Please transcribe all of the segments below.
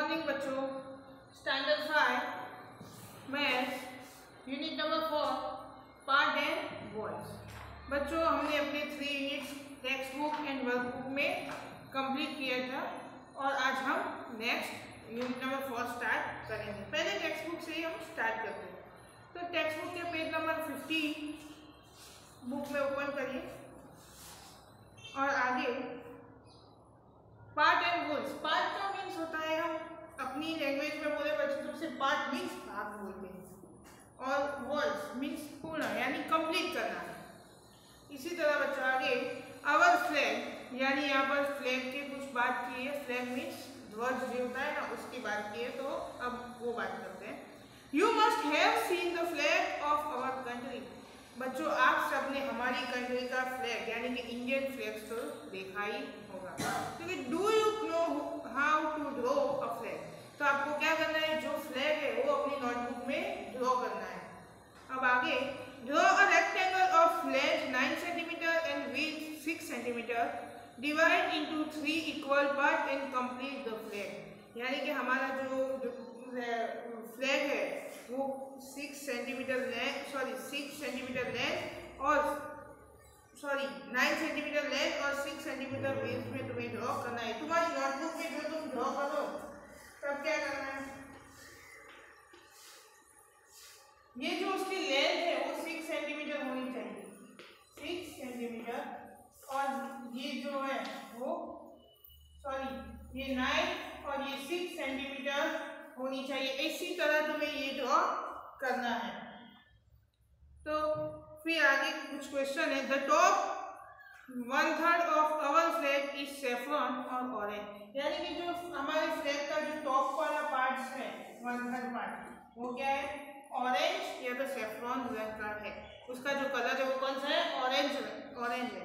Morning बच्चों। Standard 5 maths unit number 4 part and words. बच्चों हमने अपने 3 units text book and workbook में कंप्लीट किया था और आज हम नेक्स्ट यूनिट नंबर 4 स्टार्ट करेंगे। पहले टेक्स्ट बुक से ही हम स्टार्ट करते हैं। तो टेक्स्ट बुक के पेज नंबर 50 बुक में ओपन करिए और आगे पार्ट एंड वर्ड्स। पार्ट का मीन्स होता है, हम अपनी लैंग्वेज में बोले बच्चों तो उसे पार्ट मीन्स भाग बोलते हैं और वर्ड्स मीन्स पूर्ण यानी कंप्लीट करना है। इसी तरह बच्चों आगे आवर फ्लैग यानी यहाँ पर फ्लैग की कुछ बात की है। फ्लैग मीन्स ध्वज जो होता है ना उसकी बात की है, तो अब वो बात करते हैं। You must have seen the flag of our country. बच्चों आप सबने हमारी कंट्री का फ्लैग यानी कि इंडियन फ्लैग तो देखा ही होगा। क्योंकि do you know how to draw a flag, तो आपको क्या करना है, जो फ्लैग है वो अपनी नोटबुक में ड्रॉ करना है। अब आगे draw a rectangle of length 9 centimetre and width 6 centimetre, divide into 3 equal part and complete the flag. यानी कि हमारा जो फ्लैग है वो 6 सेंटीमीटर लेंथ और 9 सेंटीमीटर लेंथ और 6 सेंटीमीटर विड्थ में तुम्हें ड्रॉ करना है। तुम्हारी नोटबुक में जो तुम ड्रॉ करो तब क्या करना है, ये जो उसकी लेंथ है वो 6 सेंटीमीटर होनी चाहिए, 6 सेंटीमीटर, और ये जो है वो ये 9 और ये 6 सेंटीमीटर होनी चाहिए। इसी तरह तुम्हें ये ड्रॉ करना है। तो फिर आगे कुछ क्वेश्चन है। The top 1/3 of our flag is saffron और ऑरेंज। यानी कि जो हमारे फ्लैग का जो टॉप वाला पार्ट है 1/3 पार्ट वो क्या है, ऑरेंज या तो सैफरन रंग का है। उसका जो कलर है वो कौन सा है, ऑरेंज है।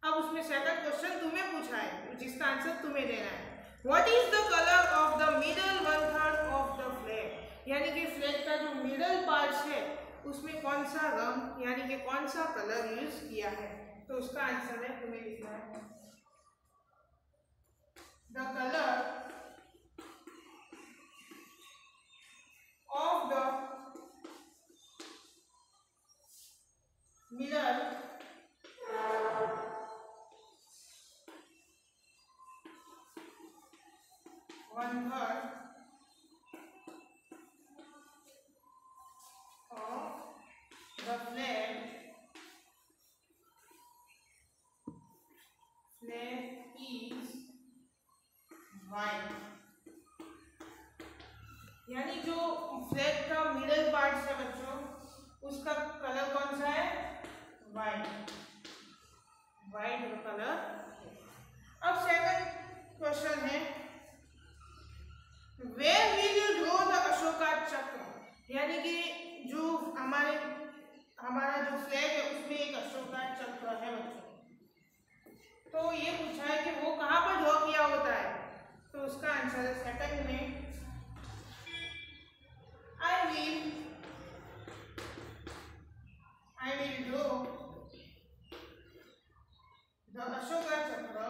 अब उसमें सेकंड क्वेश्चन तुम्हें पूछा है जिसका आंसर तुम्हें देना है। What is the colour of the middle 1/3 of the flag. यानी कि फ्लैग का जो मिडल पार्ट है उसमें कौन सा रंग यानी कि कौन सा कलर यूज किया है, तो उसका आंसर है तुम्हें लिखना है the colour of the middle 1/3 of the flag is white। यानी जो फ्लैग का मिडल पार्ट है बच्चों उसका कलर कौन सा है, व्हाइट कलर। अब सेकंड क्वेश्चन है where will you draw the Ashoka Chakra. यानी कि जो हमारा जो फ्लैग है उसमें एक अशोका चक्र है बच्चों, तो ये पूछा है कि वो कहाँ पर ड्रॉ किया होता है, तो उसका आंसर है सेकंड में I will draw the Ashoka Chakra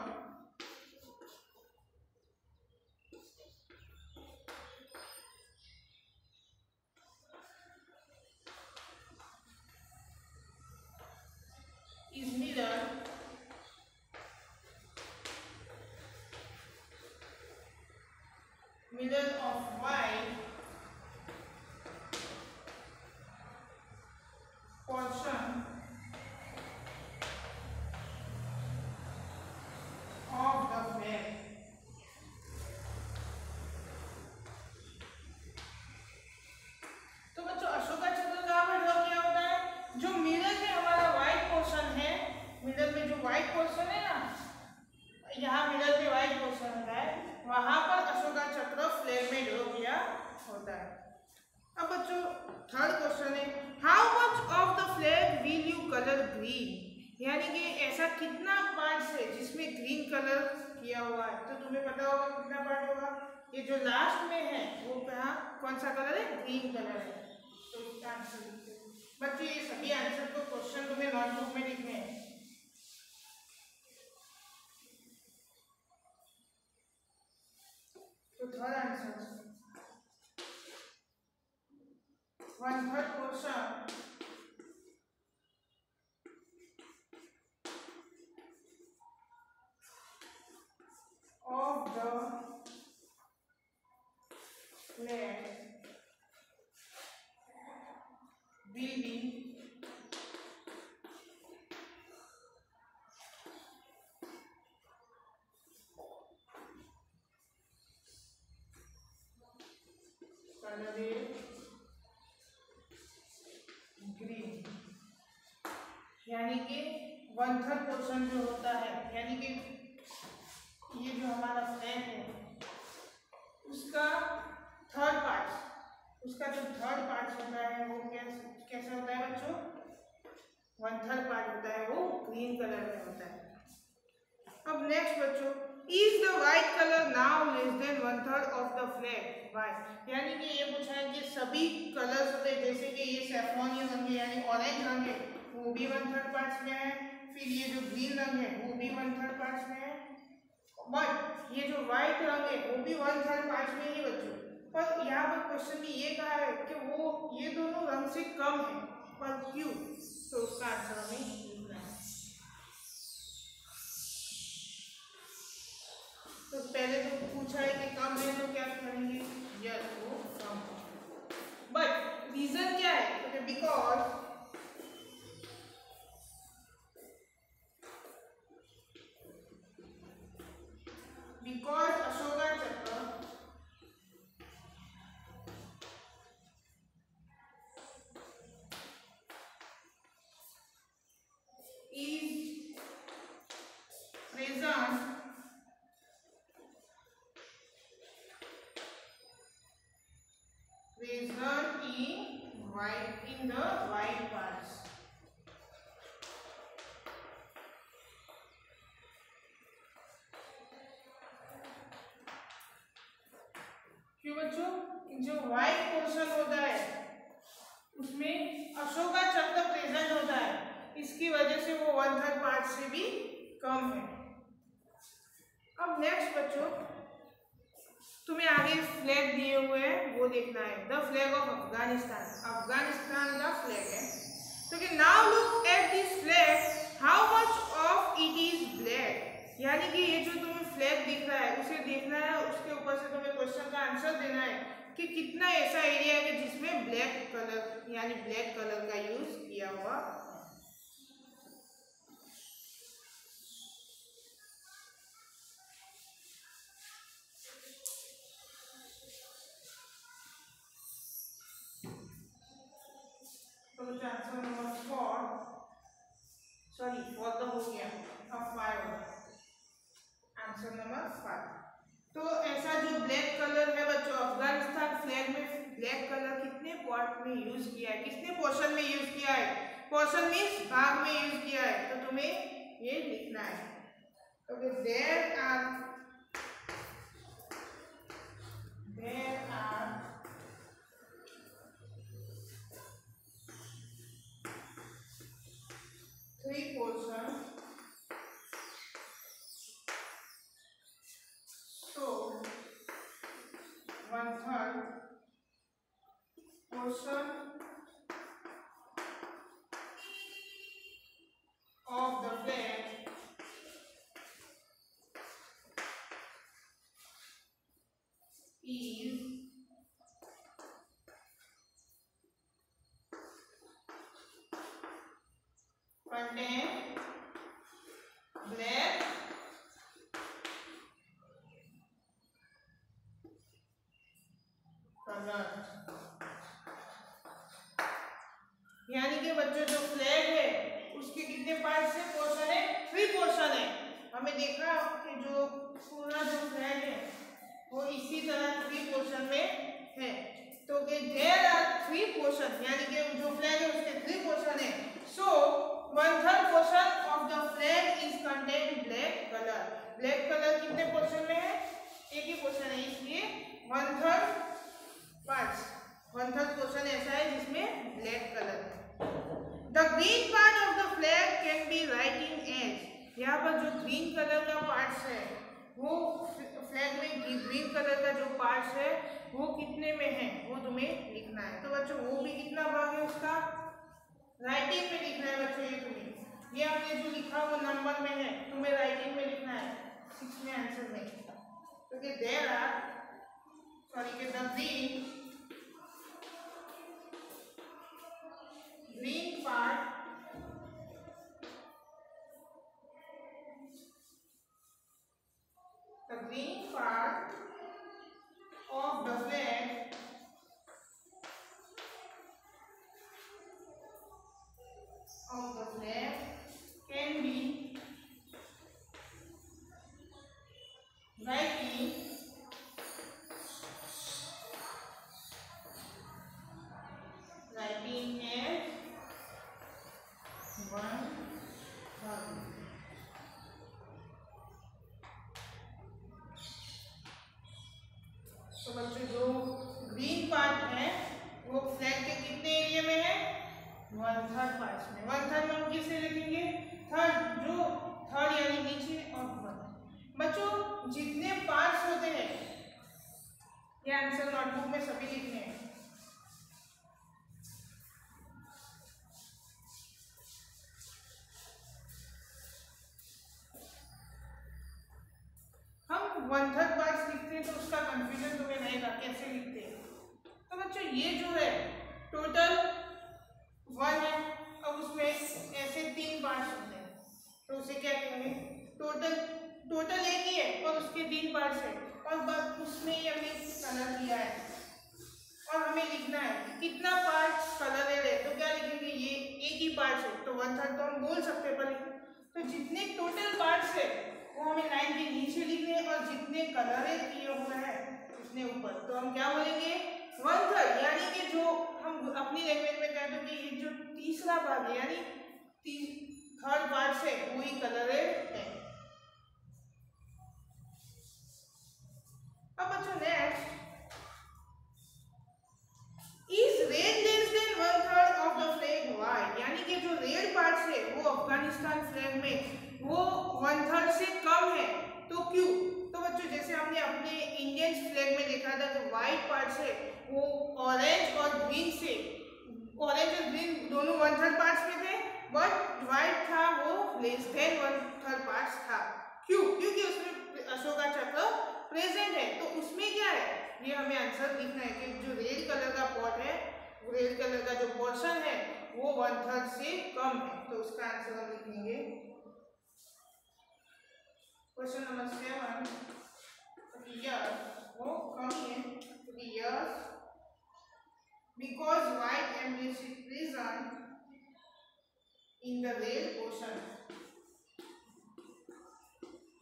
is middle of white portion of the flag। तो बच्चों अशोका चक्र कहाँ पर ड्रॉ किया होता है, जो मिडल में हमारा व्हाइट पोर्शन है, मिडल में जो व्हाइट पोर्शन है ना, यहाँ मिडल में व्हाइट पोर्शन होता है, वहां पर अशोका चक्र फ्लैग में ड्रॉ किया होता है। अब बच्चों थर्ड क्वेश्चन है how much of the flag will you colour green. यानी कि ऐसा कितना पार्ट है जिसमें ग्रीन कलर किया हुआ है, तो तुम्हें पता होगा कितना पार्ट होगा, ये जो लास्ट में है वो कौन सा कलर है, ग्रीन कलर है। तो इसका आंसर लिखते हैं बच्चों। ये सभी आंसर को क्वेश्चन तुम्हें नोटबुक में लिखने हैं। तो third answer, 1/3 portion of the flag will be colored green. यानी कि 1/3 पोर्शन जो होता है, यानी कि ये जो हमारा फ्लैग है उसका थर्ड पार्ट, उसका जो थर्ड पार्ट होता है वो कैसा होता है बच्चों? 1/3 पार्ट होता है, वो ग्रीन कलर में होता है। अब नेक्स्ट बच्चों, is the white colour now less than 1/3 of the flag? White यानी कि ये पूछा है कि सभी कलर्स होते हैं, जैसे कि ये सैफरॉनी रंग है यानी ऑरेंज रंग है, वो भी 1/3 पार्ट्स में है, फिर ये जो ग्रीन रंग है वो भी 1/3 पार्ट्स में है, बट ये जो व्हाइट रंग है वो भी 1/3 पार्ट्स में ही बच्चों। पर यहाँ पर क्वेश्चन में ये कहा है कि वो ये दोनों रंग से कम है, पर क्यों? तो उसका आंसर हमें लिखना है। तो पहले तो पूछा है कि कम है तो क्या करेंगे? यस, वो कम है। बट रीजन क्या है? बिकॉज अशोका चक्र is present in the white parts. क्यों बच्चों? जो व्हाइट पोर्शन होता है उसमें अशोका चक्र प्रेजेंट होता है, इसकी वजह से वो 1/3 पार्ट से भी कम है। अब नेक्स्ट बच्चों, तुम्हें आगे फ्लैग दिए हुए हैं वो देखना है, the flag of Afghanistan. Afghanistan का फ्लैग है, तो कि now look at this flag, how much of it is black. यानी कि ये जो तुम्हें फ्लैग दिख रहा है उसे देखना है, उसके ऊपर से तुम्हें क्वेश्चन का आंसर देना है कि कितना ऐसा एरिया है कि जिसमें ब्लैक कलर यानी ब्लैक कलर का यूज किया हुआ। तो आंसर नंबर 4, सॉरी 4 तो हो गया, अब 5 होगा आंसर नंबर 5। तो ऐसा जो ब्लैक कलर है बच्चों, अफगानिस्तान फ्लैग में ब्लैक कलर कितने पार्ट में यूज किया है, कितने पोर्शन में यूज किया है? पोर्शन मींस भाग में यूज किया है, तो तुम्हें ये लिखना है। तो there are 3 portions, so 1/3 portion of the flag is contain black color। यानी कि बच्चों जो फ्लैग है उसके कितने पार्ट से पोर्शन है? 3 पोर्शन है। हमें देखा कि जो पूरा जो फ्लैग है वो इसी तरह 3 पोर्शन में है, तो कि देयर आर 3 पोर्शन, यानी कि जो फ्लैग है उसके 3 पोर्शन है। सो 1/3 portion of the flag is contain black colour. Black colour कितने पोर्शन में है? एक ही पोर्शन है, इसलिए 1/3 पार्ट्स, 1/3 पोर्शन ऐसा है जिसमें ब्लैक कलर है। The green part of the flag can be right in edge. यहाँ पर जो ग्रीन कलर का पार्ट्स है पार्ट्स है वो कितने में है वो तुम्हें लिखना है। तो बच्चों वो भी कितना भाग है उसका राइटिंग में लिखना है बच्चों। ये तुम्हें ये हमने जो लिखा वो नंबर में है, तुम्हें राइटिंग में लिखना है 6 में आंसर में। तो कि देयर आर सॉरी के the green part of the flag can be writing as 1/3। तो बच्चों जो ग्रीन पार्ट है वो फ्लैग के कितने एरिया में है 1/3 पार्ट्स में। 1/3 में हम किसे लिखेंगे थर्ड, जो थर्ड यानी नीचे और ऊपर। बच्चों जितने पार्ट्स होते हैं ये आंसर नोटबुक में सभी लिखने हैं। हम 1/3 पार्ट्स लिखते हैं तो उसका कंफ्यूजन तुम्हें रहेगा कैसे लिखते हैं। तो बच्चों ये जो है टोटल 1 है, अब उसमें ऐसे 3 पार्ट्स होते हैं तो उसे क्या कहेंगे टोटल एक ही है और उसके 3 पार्ट्स है और बस उसमें ही हमने कलर दिया है और हमें लिखना है कितना पार्ट्स कलर है। तो क्या लिखेंगे ये एक ही पार्ट्स है तो 1/3 तो हम बोल सकते हैं, पर तो जितने टोटल पार्ट्स है वो हमें लाइन के नीचे लिखने हैं और जितने कलर किए हुए हैं उतने ऊपर। तो हम क्या बोलेंगे 1/3 यानी कि जो हम अपनी लैंग्वेज में कहते हैं कि ये जो तीसरा भाग है यानी थर्ड पार्ट है वही कलर है। अब बच्चों next is red less than 1/3 of the flag why, यानी कि जो रेड पार्ट्स है वो अफगानिस्तान फ्लैग में वो 1/3 से कम है तो क्यों। तो बच्चों जैसे हमने अपने इंडियन फ्लैग में देखा था कि व्हाइट पार्ट्स है वो ऑरेंज और ग्रीन से, ऑरेंज और ग्रीन दोनों 1/3 पार्ट्स में थे बट व्हाइट था वो लेस देन 1/3 पार्ट्स था। क्यों, क्योंकि उसमें अशोका चक्र प्रेजेंट है। तो उसमें क्या है ये हमें आंसर लिखना है कि जो रेड कलर का पॉट है रेड कलर का जो पोर्शन है वो 1/3 से कम है। तो उसका आंसर हम लिखेंगे क्वेश्चन नंबर 7 वो कम है क्योंकि yes because white embrace prison in the red ocean,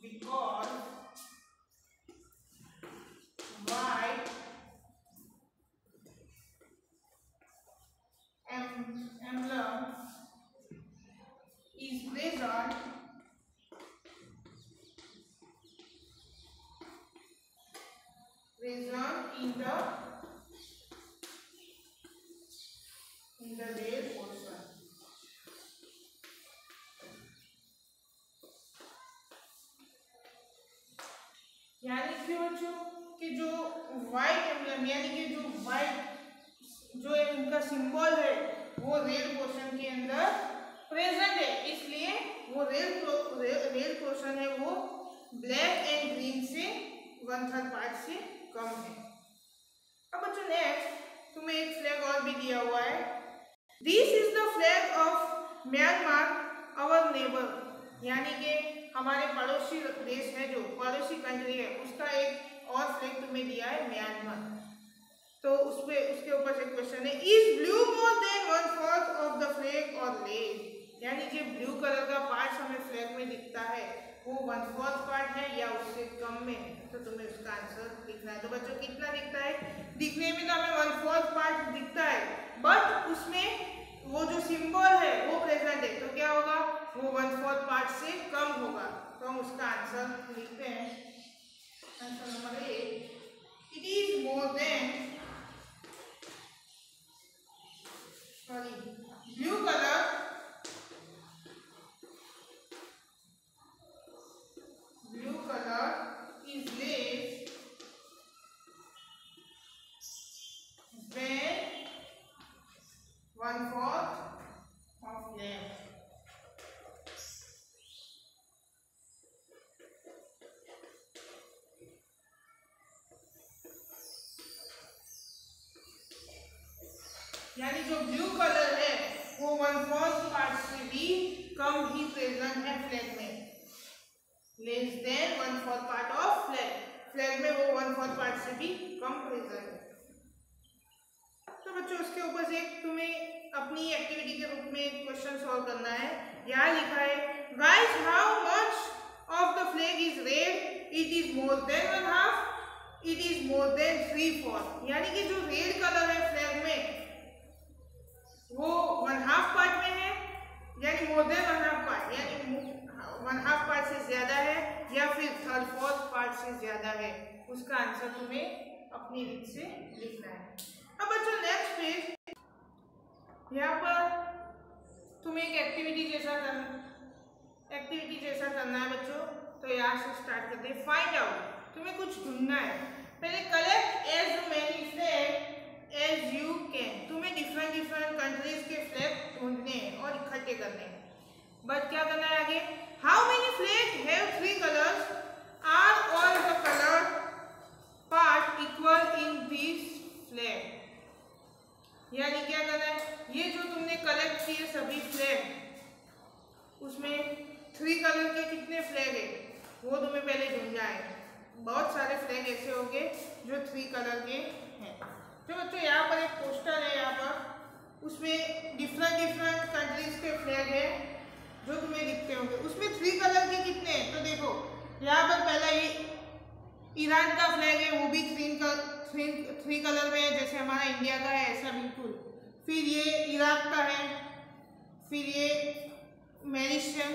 because white emblem is present in the red ocean। यानी कि बच्चों कि जो व्हाइट एम्ब्लम यानी कि जो व्हाइट जो इनका सिंबल है वो रेड पोर्शन के अंदर प्रेजेंट है, इसलिए वो रेड पोर्शन है वो ब्लैक एंड ग्रीन से 1/3 पार्ट से कम है। अब बच्चों नेक्स्ट तुम्हें एक फ्लैग और भी दिया हुआ है। This is the flag of Myanmar our neighbour, यानी कि हमारे पड़ोसी देश है जो पड़ोसी कंट्री है उसका एक और फ्लैग तुम्हें दिया है म्यांमार। तो उसके ऊपर से क्वेश्चन है is blue more than 1/4 of the flag और लेस, यानी कि ब्लू कलर का पार्ट हमें फ्लैग में दिखता है वो 1/4 पार्ट है या उससे कम में है। तो तुम्हें उसका आंसर लिखना है। तो बच्चों कितना दिखता है, दिखने में तो हमें 1/4 पार्ट दिखता है बट उसमें वो जो सिंबल है वो प्रेजेंट है तो क्या होगा वो 1/4 पार्ट से कम होगा। तो हम उसका आंसर लिखते हैं answer number 8 it is more than blue colour is less यानी जो ब्लू कलर है वो 1/4 पार्ट से भी कम ही प्रेजेंट है फ्लैग में, less than 1/4 part of flag, flag में वो 1/4 पार्ट से भी कम प्रेजेंट है। तो बच्चों उसके ऊपर से तुम्हें अपनी एक्टिविटी के रूप में क्वेश्चन सॉल्व करना है। यहाँ लिखा है guys how much of the flag is red, it is more than 1/2, it is more than 3/4, यानी कि जो रेड कलर है फ्लैग में वो 1/2 पार्ट में है, यानी मोर देन 1/2 पार्ट, यानी 1/2 पार्ट से ज्यादा है या फिर 3/4 पार्ट से ज्यादा है। उसका आंसर तुम्हें अपनी रीत से लिखना है। अब बच्चों नेक्स्ट पेज, यहाँ पर तुम्हें एक एक्टिविटी जैसा करना है बच्चों। तो यहाँ से स्टार्ट करते हैं। फाइंड आउट, तुम्हें कुछ ढूंढना है। पहले collect as many flag as you can, तुम्हें डिफरेंट कंट्रीज के फ्लैग ढूंढने हैं और इकट्ठे करने हैं। बट क्या करना है आगे, how many flag have 3 colours, are all the colour part equal in this flag, यानी क्या करना है, ये जो तुमने कलेक्ट किए सभी फ्लैग उसमें 3 कलर के कितने फ्लैग है वो तुम्हें पहले ढूंढना है। बहुत सारे फ्लैग ऐसे होंगे जो 3 कलर के हैं। तो बच्चों यहाँ पर एक पोस्टर है, यहाँ पर उसमें डिफरेंट कंट्रीज के फ्लैग है जो तुम्हें दिखते होंगे। उसमें 3 कलर के कितने हैं, तो देखो यहाँ पर पहला ये ईरान का फ्लैग है, वो भी 3 कलर में है, जैसे हमारा इंडिया का है ऐसा बिल्कुल। फिर ये इराक का है, फिर ये मॉरिशस,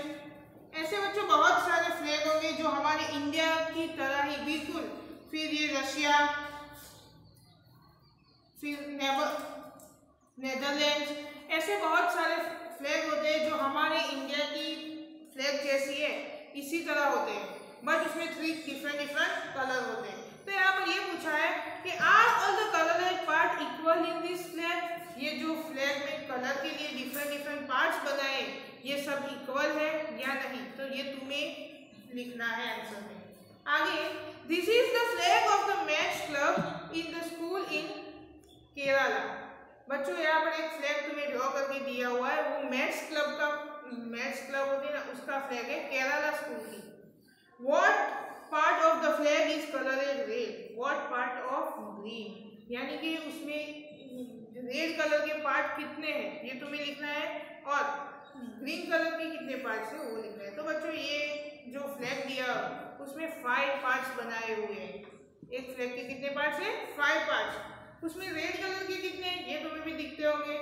ऐसे बच्चों बहुत सारे फ्लैग होंगे जो हमारे इंडिया की तरह ही बिल्कुल। फिर ये रशिया, फिर नेदरलैंड्स, ऐसे बहुत सारे फ्लैग होते हैं जो हमारे इंडिया की फ्लैग जैसी है इसी तरह होते हैं, बट उसमें 3 डिफरेंट कलर होते हैं। तो यहाँ पर ये पूछा है कि are all the colour part equal in this flag, ये जो फ्लैग में कलर के लिए डिफरेंट पार्ट्स बनाए ये सब इक्वल है या नहीं, तो ये तुम्हें लिखना है आंसर में। आगे, this is the flag of the maths club in the school इन केरला। बच्चों यहाँ पर एक फ्लैग तुम्हें ड्रॉ करके दिया हुआ है, वो मैथ्स क्लब होती है ना, उसका फ्लैग है केरला स्कूल की। What part of the flag is coloured red, what part of green, यानी कि उसमें रेड कलर के पार्ट कितने हैं ये तुम्हें लिखना है, और ग्रीन कलर के कितने पार्ट्स है वो लिखना है। तो बच्चों ये जो फ्लैग दिया उसमें 5 पार्ट्स बनाए हुए हैं। एक फ्लैग के कितने पार्ट्स है, 5 पार्ट्स। उसमें रेड कलर के कितने हैं ये तुम्हें भी दिखते होंगे,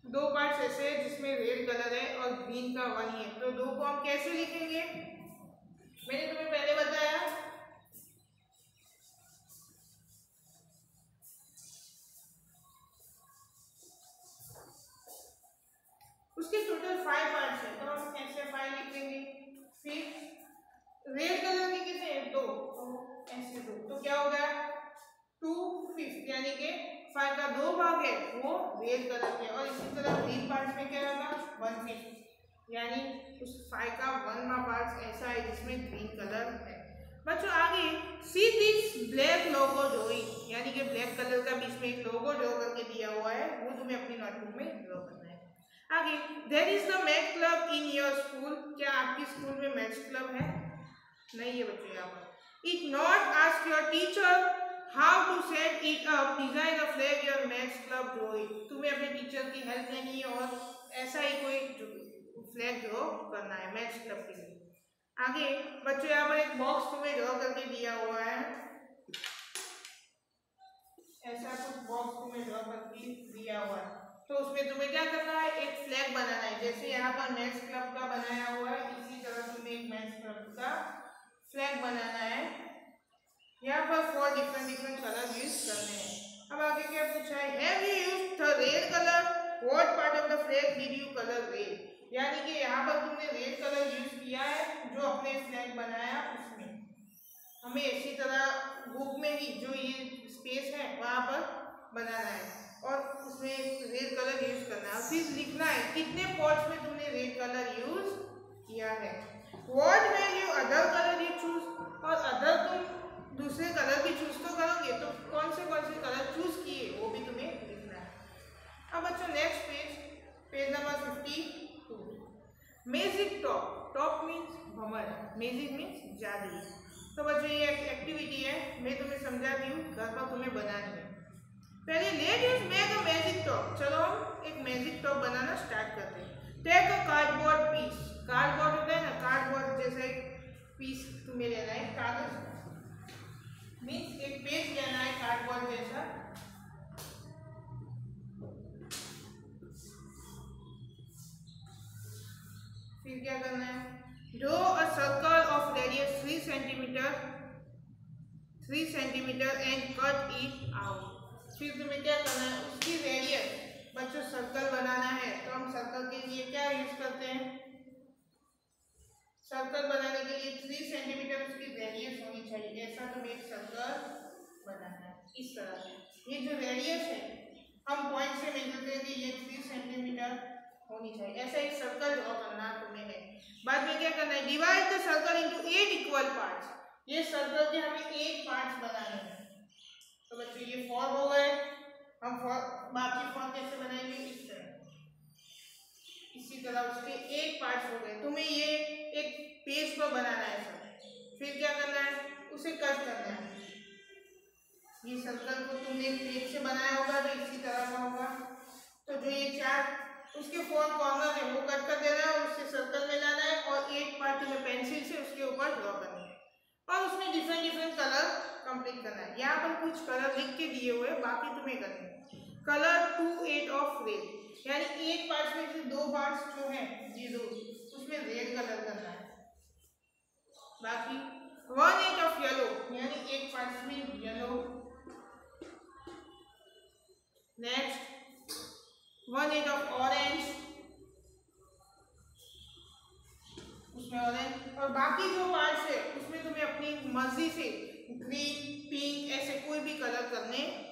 2 पार्ट्स ऐसे हैं जिसमें रेड कलर है और ग्रीन का 1 ही है। तो 2 को हम कैसे लिखेंगे, मैंने तुम्हें पहले बताया, उसके टोटल 5 पार्ट्स है, तो हम ऐसे 5 लिखेंगे। फिर रेड कलर के कितने हैं, 2, तो ऐसे 2, तो क्या हो गया 2/5, यानी कि 5 का 2 भाग है वो रेड कलर के, और इसी तरह ग्रीन पार्ट्स में क्या होगा 1/5, यानी उस 5 का 1वां पार्ट ऐसा है जिसमें ग्रीन कलर है। बच्चों आगे, see this black logo drawing, यानी कि ब्लैक कलर का बीच में एक लोगो ड्रॉ करके दिया हुआ है, वो तुम्हें अपनी नोटबुक में ड्रॉ करना है। आगे, there is the math club in your school, क्या आपकी स्कूल में मैथ्स क्लब है, नहीं है बच्चों। यहाँ पर it not ask your teacher how to set it up, design a flag your maths club draw it, तुम्हें अपने टीचर की हेल्प लेनी है और ऐसा ही कोई फ्लैग ड्रॉ करना है मैथ्स क्लब के लिए। आगे बच्चों यहाँ पर एक बॉक्स तुम्हें ड्रॉ करके दिया हुआ है, ऐसा कुछ बॉक्स तुम्हें ड्रॉ करके दिया हुआ है, तो उसमें तुम्हें क्या करना है, एक फ्लैग बनाना है। जैसे यहाँ पर मैथ्स क्लब का बनाया हुआ है, इसी तरह तुम्हें एक मैथ्स क्लब का फ्लैग बनाना है। यहाँ पर 4 डिफरेंट कलर यूज करने हैं। अब आगे क्या पूछा है, have you used the red colour, what part of the flag did you colour red, यानी कि यहाँ पर तुमने रेड कलर यूज किया है जो अपने फ्लैग बनाया उसमें। हमें इसी तरह बुक में ही जो ये स्पेस है वहाँ पर बनाना है और उसमें रेड कलर यूज करना है, फिर लिखना है कितने पॉट्स में तुमने रेड कलर यूज किया है। What were you other colour you choose, और अदर तुम दूसरे कलर भी चूज तो करोगे, तो कौन से कलर चूज किए वो भी तुम्हें लिखना है। अब बच्चों next page number 52, magic top. Top means भंवर, मैजिक मीन्स जादू। तो बच्चों ये एक एक्टिविटी है, मैं तुम्हें समझाती हूँ, घर पर तुम्हें बनानी है। पहले let us make a magic top. चलो हम एक मैजिक टॉप बनाना स्टार्ट करते हैं। Take a cardboard piece. Cardboard होता है ना, कार्डबोर्ड जैसा एक पीस तुम्हें लेना है, कागज मीन्स एक पेज लेना है कार्डबोर्ड जैसा। फिर क्या करना है, draw a circle of radius 3 centimetre and cut it out. फिर तुम्हें क्या करना है, उसकी रेडियस, बच्चों सर्कल बनाना है तो हम सर्कल के लिए क्या यूज करते हैं, सर्कल बनाने के लिए 3 सेंटीमीटर उसकी रेडियस होनी चाहिए। ऐसा तुम्हें एक सर्कल बनाना है इस तरह से। ये जो रेडियस है हम पॉइंट से मेजर करते हैं कि ये 3 सेंटीमीटर होनी चाहिए। ऐसा एक सर्कल ड्रॉ करना तुम्हें है। बाद में क्या करना है, divide the circle into 8 equal parts. ये सर्कल के हमें 8 पार्ट्स बनाने हैं। तो बच्चों ये 4 हो गए। हम बाकी 4 कैसे बनाएंगे, इस तरह, इसी तरह उसके 8 पार्ट्स हो गए। तुम्हें ये एक पेज पर बनाना है सब। फिर क्या करना है, उसे कट करना है। ये सर्कल को तुमने एक पेज से बनाया होगा तो इसी तरह का होगा। तो जो ये 4 उसके 4 कॉर्नर है वो कट कर देना है और उससे सर्कल में लाना है और 8 पार्ट तुम्हें पेंसिल से उसके ऊपर ड्रॉ करना है और उसमें डिफरेंट कलर कंप्लीट करना है। यहाँ पर कुछ कलर लिख के दिए हुए, बाकी तुम्हें करने हैं। कलर 2 8 ऑफ रेड, यानी 8 पार्ट्स में से 2 पार्ट्स जो है ये 2, उसमें रेड कलर करना है। बाकी 1 8 ऑफ येलो, यानी 1 पार्ट्स में येलो। नेक्स्ट 1 8 ऑफ ऑरेंज, उसमें ऑरेंज। और बाकी जो पार्ट्स है उसमें तुम्हें अपनी मर्जी से ग्रीन पिंक ऐसे कोई भी कलर करने हैं।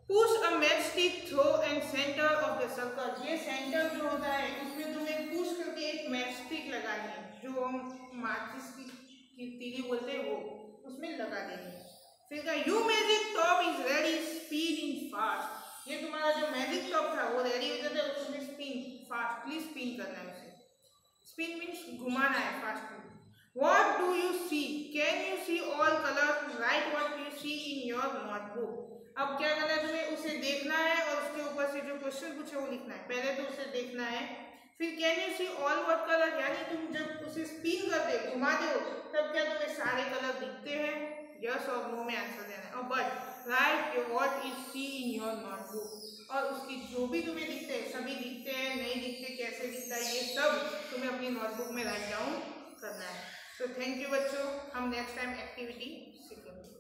Push a matchstick through and centre of the circle. ये सेंटर जो होता है उसमें तुम्हें पुश करके एक मैचस्टिक लगानी है, जो हम माचिस की तीली बोलते हैं वो, उसमें लगा देनी है। फिर you magic top is ready, speed in fast. ये तुम्हारा जो मैजिक टॉप था वो रेडी हो जाता है, उसमें स्पिन फास्टली स्पिन करना है उसे। स्पिन मीन्स घुमाना है fastly. What do you see? Can you see all colors? Write what you see in your notebook. अब क्या करना है तुम्हें, उसे देखना है और उसके ऊपर से जो क्वेश्चन पूछे वो लिखना है। पहले तो उसे देखना है, फिर can you see all what colour, यानी तुम जब उसे स्पिन करते हो, घुमाते हो, तब क्या तुम्हें सारे कलर दिखते हैं, यस और नो में आंसर देना है। और but write what is see in your notebook, और उसकी जो भी तुम्हें दिखते हैं, सभी दिखते हैं नहीं दिखते कैसे दिखता है, ये सब तुम्हें अपनी नोटबुक में राइट डाउन करना है। तो थैंक यू बच्चों, हम नेक्स्ट टाइम एक्टिविटी सीखेंगे।